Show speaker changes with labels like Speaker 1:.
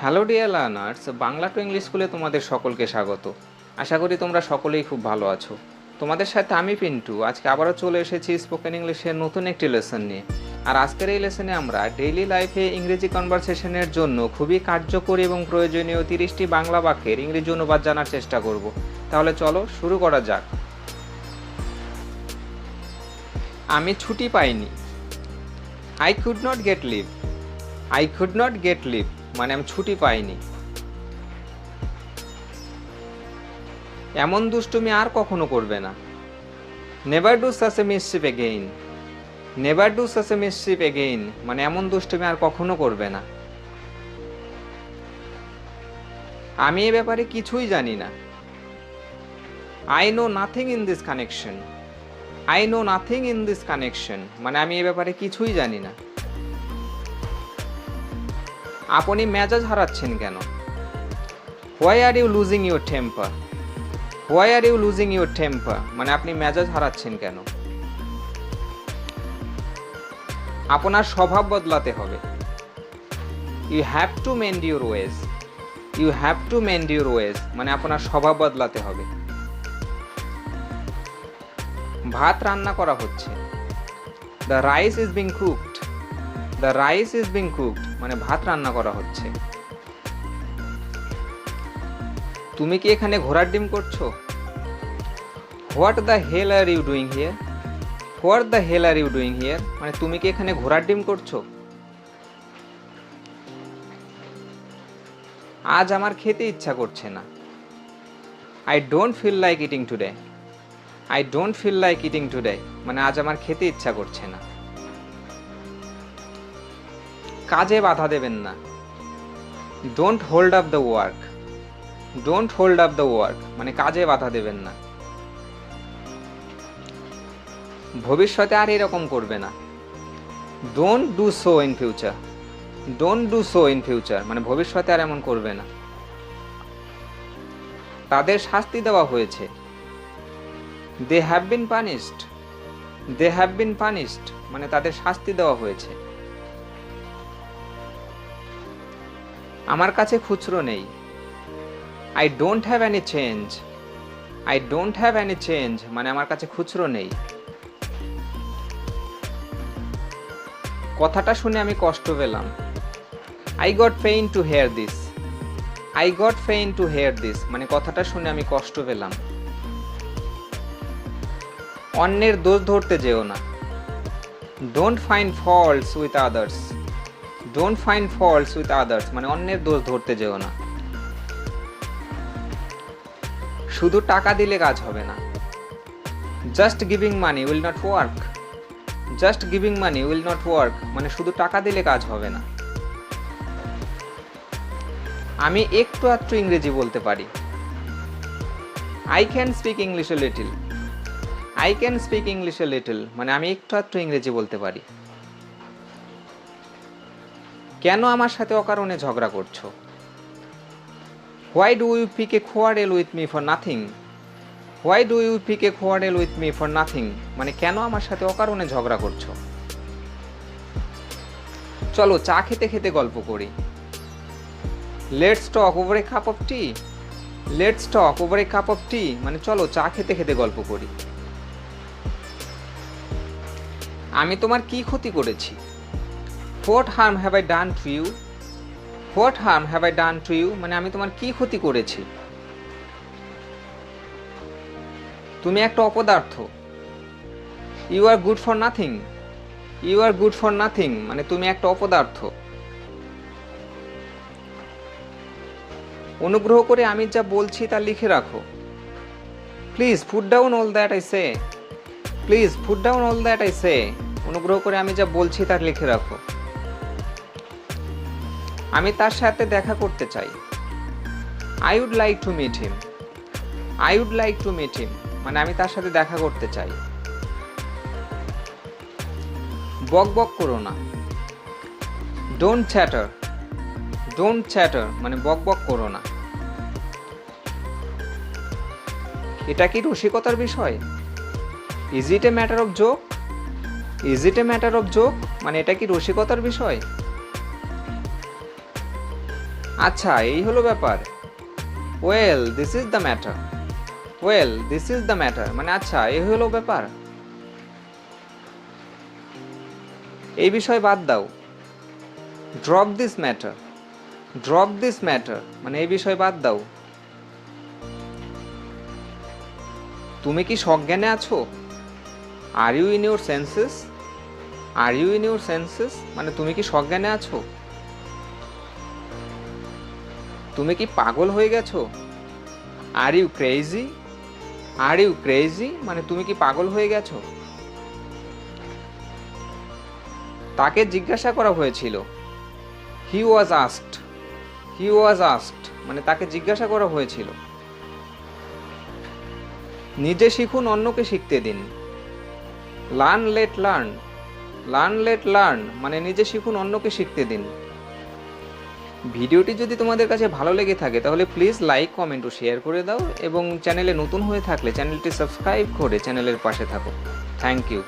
Speaker 1: Hello dear learners, Bangla to English স্কুলে তোমাদের সকলকে স্বাগত। আশা করি তোমরা সকলেই খুব ভালো আছো। তোমাদের সাথে আমি পিন্টু আজকে আবারও চলে এসেছি স্পোকেন ইংলিশের নতুন একটি লেসন নিয়ে। আর আজকের এই লেসনে আমরা ডেইলি লাইফে ইংরেজি কনভারসেশনের জন্য খুবই কার্যকরী এবং প্রয়োজনীয় 30টি বাংলা বাক্যের ইংরেজি অনুবাদ জানার চেষ্টা করব। তাহলে চলো শুরু করা যাক। আমি ছুটি পাইনি। I could not get leave. I could not get leave মানে আমি ছুটি পাইনি। এমন দুষ্টুমি আর কখনো করবে না। Never do such a mischief again. Never do such a mischief again মানে এমন দুষ্টুমি আর কখনো করবে না। আমি এ ব্যাপারে কিছুই জানি না। I know nothing in this connection. I know nothing in this connection মানে আমি এ ব্যাপারে কিছুই জানি না। আপনি মেজাজ হারাচ্ছেন কেন? Why are you losing your temper. Why are you losing your temper মানে আপনি মেজাজ হারাচ্ছেন কেন? আপনার স্বভাব বদলাতে হবে। You have to mend your ways. You have to mend your ways মানে আপনার স্বভাব বদলাতে হবে। ভাত রান্না করা হচ্ছে। The rice is being cooked. The rice is being cooked মানে ভাত রান্না করা হচ্ছে। তুমি কি এখানে ঘোড়ার ডিম করছো? What the hell are you doing here. What the hell are you doing here মানে তুমি কি এখানে ঘোড়ার ডিম করছো? আজ আমার খেতে ইচ্ছা করছে না। I don't feel like eating today. I don't feel like eating today মানে আজ আমার খেতে ইচ্ছা করছে না। কাজে বাধা দেবেন না। Don't hold up the work. Don't hold up the work মানে কাজে বাধা দেবেন না। ভবিষ্যতে আর এরকম করবে না। Don't do so in future. Don't do so in future মানে ভবিষ্যতে আর এমন করবে না। তাদের শাস্তি দেওয়া হয়েছে। They have been punished. They have been punished মানে তাদের শাস্তি দেওয়া হয়েছে। আমার কাছে খুচরো নেই। I don't have any change. I don't have any change মানে আমার কাছে খুচরো নেই। কথাটা শুনে আমি কষ্ট পেলাম। I got pain to hear this. I got pain to hear this মানে কথাটা শুনে আমি কষ্ট পেলাম। অন্যের দোষ ধরতে যেও না। Don't find faults with others. Don't find faults with others মানে অন্যের দোষ ধরতে যেও না। শুধু টাকা দিলে কাজ হবে না। Just giving money will not work. Just giving money will not work মানে শুধু টাকা দিলে কাজ হবে না। আমি একটু আধটু ইংরেজি বলতে পারি। I can speak English a little. I can speak English a little মানে আমি একটু আধটু ইংরেজি বলতে পারি। কেন আমার সাথে অকারণে ঝগড়া করছো? Why do you pick a quarrel with me for nothing. Why do you pick a quarrel with me for nothing মানে কেন আমার সাথে অকারণে ঝগড়া করছো? চলো চা খেতে খেতে গল্প করি। Let's talk over a cup of tea. Let's talk over a cup of tea মানে চলো চা খেতে খেতে গল্প করি। আমি তোমার কি ক্ষতি করেছি? What harm have I done to you. What harm have I done to you মানে আমি তোমার কি ক্ষতি করেছি? তুমি একটা অপদার্থ। You are good for nothing. You are good for nothing মানে তুমি একটা অপদার্থ। অনুগ্রহ করে আমি যা বলছি তা লিখে রাখো। Please put down all that I say. Please put down all that I say অনুগ্রহ করে আমি যা বলছি তা লিখে রাখো। আমি তার সাথে দেখা করতে চাই। I would like to meet him. I would like to meet him মানে আমি তার সাথে দেখা করতে চাই। বক বক করো না। Don't chatter. ডোন্ট চ্যাটার মানে বক বক করো না। এটা কি রসিকতার বিষয়? Is it a matter of joke. Is it a matter of joke মানে এটা কি রসিকতার বিষয়? আচ্ছা এই হলো ব্যাপার। Well this is the matter. Well this is the matter মানে আচ্ছা এই হলো ব্যাপার। এই বিষয় বাদ দাও। Drop this matter. Drop this matter মানে এই বিষয় বাদ দাও। তুমি কি সজ্ঞানে আছো? Are you in your senses? Are you in your senses মানে তুমি কি সজ্ঞানে আছো? তুমি কি পাগল হয়ে গেছো? Are you crazy? Are you crazy মানে তুমি কি পাগল হয়ে গেছো? তাকে জিজ্ঞাসা করা হয়েছিল। হি ওয়াজ আস্কড। হি ওয়াজ আস্কড মানে তাকে জিজ্ঞাসা করা হয়েছিল। নিজে শিখুন অন্যকে শিখতে দিন। Learn let learn. Learn let learn মানে নিজে শিখুন অন্যকে শিখতে দিন। ভিডিওটি যদি তোমাদের কাছে ভালো লেগে থাকে তাহলে প্লিজ লাইক কমেন্ট ও শেয়ার করে দাও এবং চ্যানেলে নতুন হয়ে থাকলে চ্যানেলটি সাবস্ক্রাইব করে চ্যানেলের পাশে থাকো। Thank you.